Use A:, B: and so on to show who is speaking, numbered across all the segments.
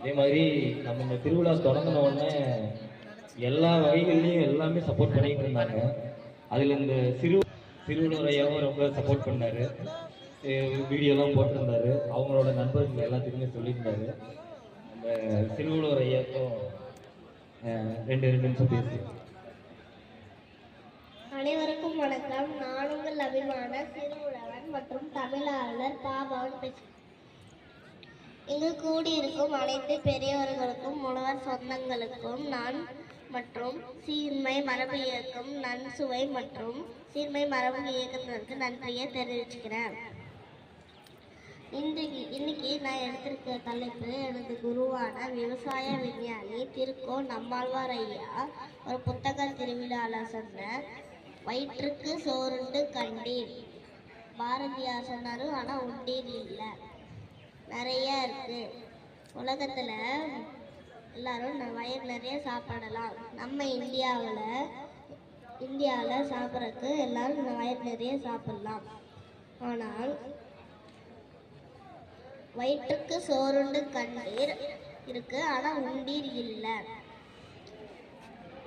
A: அதே மாதிரி நம்ம இந்த திருவிழா தொடங்கின உடனே எல்லா வகைகள்லையும் எல்லாமே சப்போர்ட் பண்ணிட்டு இருந்தாங்க. அதில் இந்த சிறுவனுரையாவும் ரொம்ப சப்போர்ட் பண்ணாரு, வீடியோலாம் போட்டிருந்தாரு, அவங்களோட நண்பர்கள் எல்லாத்துக்குமே சொல்லியிருந்தாரு. அந்த சிறுவனூர் ஐயாக்கும் ரெண்டு நிமிஷம் பேசி.
B: அனைவருக்கும் வணக்கம். நான் உங்கள் அபிமான சிறுவுழவன் மற்றும் தமிழாளர் பாபவன் பேசுகிறேன். இங்கு கூடியிருக்கும் அனைத்து பெரியவர்களுக்கும் உழவர் சொந்தங்களுக்கும் நான் மற்றும் சீர்மை மரபு இயக்கம் நன்சுவை மற்றும் சீர்மை மரபு இயக்கத்திற்கு நன்றியை தெரிவிச்சுக்கிறேன். இன்னைக்கு நான் எடுத்திருக்க தலைப்பு எனது குருவான விவசாய விஞ்ஞானி திருக்கோ நம்மாழ்வார் ஐயா ஒரு புத்தக திருவிழாவில் சொன்ன வயிற்றுக்கு சோறுண்டு கண்டீர். பாரதியார் சொன்னாரு, ஆனால் உண்டீர் இல்லை. நிறைய இருக்கு உலகத்தில். எல்லாரும் வயிறு நிறைய சாப்பிடலாம். நம்ம இந்தியாவில் சாப்பிட்றதுக்கு எல்லாரும் வயிறு நிறைய சாப்பிடலாம். ஆனால் வயிற்றுக்கு சோறுண்டு கண்டீர் இருக்கு, ஆனால் உண்டீர் இல்லை.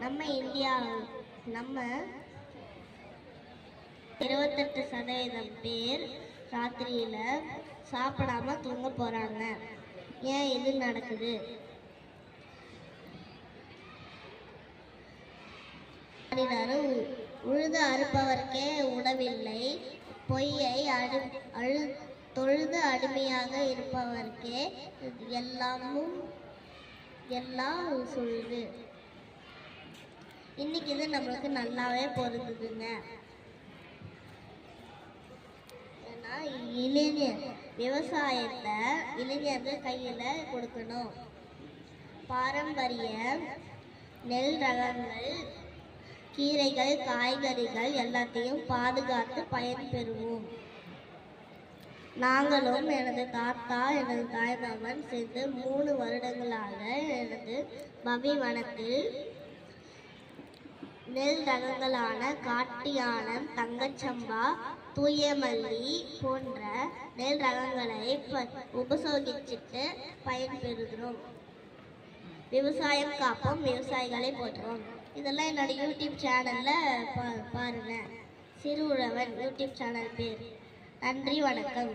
B: நம்ம 28% பேர் ராத்திரியில சாப்பிடாம தூங்க போறாங்க. ஏன் இது நடக்குது? உழுது அறுப்பவர்க்கே உணவில்லை, பொய்யை தொழுது அடிமையாக இருப்பவர்க்கே எல்லாம் சொல்லுது. இன்னைக்கு இது நம்மளுக்கு நல்லாவே பொருந்துதுங்க. ஏன்னா விவசாயத்தை இளைஞர்கள் கையில் கொடுக்கணும். பாரம்பரிய நெல் ரகங்கள், கீரைகள், காய்கறிகள் எல்லாத்தையும் பாதுகாத்து பயன்பெறுவோம். நாங்களும் எனது தாத்தா எனது தாய்மாமன் சேர்ந்து 3 வருடங்களாக எனது பவிவனத்தில் நெல் ரகங்களான காட்டியானம், தங்கச்சம்பா, தூயமல்லி போன்ற நெல் ரகங்களை உபசோகிச்சுட்டு பயன்பெறுகிறோம். விவசாயம் காப்போம், விவசாயிகளை போற்றுவோம். இதெல்லாம் என்னோட யூடியூப் சேனலில் பாருங்கள். சிறுவுழவன் யூடியூப் சேனல் பேர். நன்றி, வணக்கம்.